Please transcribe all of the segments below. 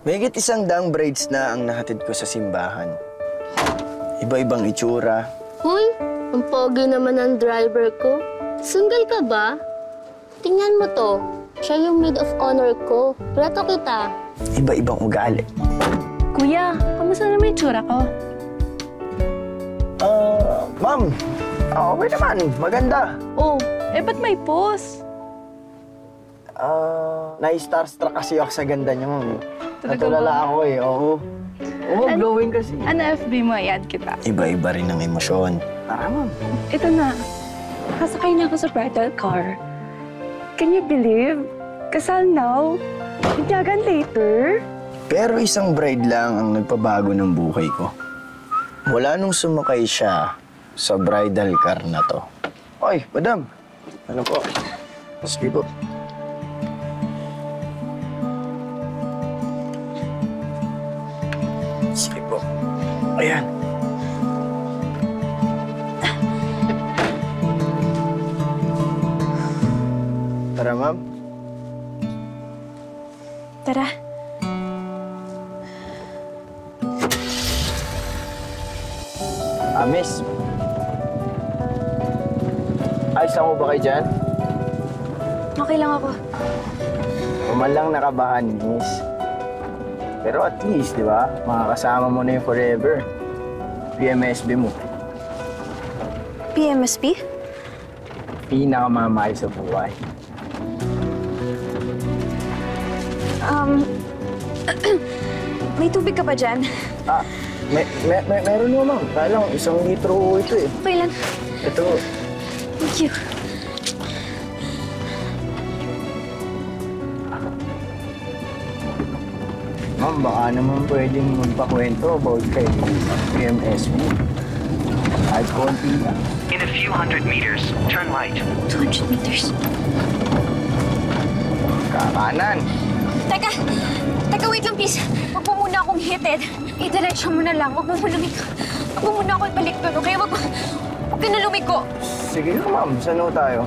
Mahigit 100 braids na ang nahatid ko sa simbahan. Iba-ibang itsura. Huy, ang pogi naman ang driver ko. Single ka ba? Tingnan mo to. Siya yung maid of honor ko. Reto kita. Iba-ibang ugali. Kuya, kamusta naman yung tsura ko? Ma'am. Okay naman. Maganda. Oh, ba't may pose? Na-starstruck kasi ako sa ganda niya, ma'am. Talaga Natulala ba? ako eh, oo. Oo, glowing kasi. Ano FB mo? I-add kita. Iba-iba rin ang emosyon. Tara, ma'am. Ito na. Kasakay na ako sa bridal car. Can you believe? Kasal now? Bigyagan later? Pero isang bride lang ang nagpabago ng buhay ko. Mula nung sumakay siya sa bridal car na to. Oy, madam. Ano po? Sige po. Sige po. Ayan. Tara, ma'am. Tara. Miss. Ayos lang mo ba kayo dyan? Okay lang ako. Human lang nakabahan, miss. Pero at least, di ba? Makakasama mo na yung forever. PMSB mo. PMSP? Pinakamamahal sa buhay. May tubig ka pa dyan? Meron mo, ma'am. Kaya lang, 1 litro ito eh. Okay lang. Ito. Thank you. Ma'am, baka naman pwedeng magpakwento about kay PMSB. Kahit konti lang. In a few hundred meters, turn right. 200 meters. Kakanan. Teka, wait lang please. Huwag mo muna akong hitin. I-diretso mo na lang. Huwag mo muna ako ibalik doon, okay? Huwag ka na lumiko. Sige ka, ma'am. Saan ho tayo?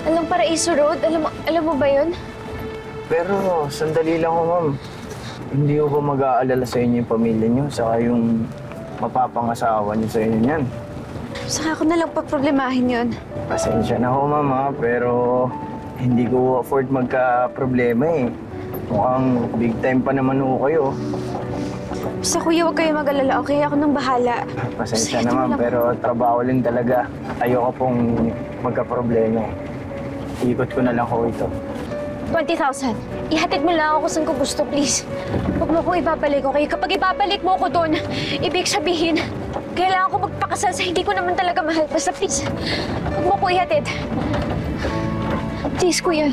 Alam Paraiso Road? Alam mo ba yun? Pero, sandali lang ho, ma'am. Hindi ko ba mag-aalala sa inyo yung pamilya niyo, saka yung mapapangasawa niyo sa inyo niyan. Saka ako na lang paproblemahin yun. Pasensya na ho, ma'am, ha? Pero hindi ko afford magka-problema eh. Mukhang big time pa naman ho kayo. Basta kuya, huwag kayo mag-alala, okay? Ako nang bahala. Pasensya Sige, naman, lang. pero trabaho din talaga. Ayoko pong magka-problema eh. Ikot ko na lang ho ito. 20,000. Ihatid mo lang ako kung saan ko gusto, please. Huwag mo ko ibabalik, okay? Kapag ibabalik mo ako doon, ibig sabihin, kailangan ko magpakasal sa hindi ko naman talaga mahal. Basta please, huwag mo ko ihatid. Please, kuya.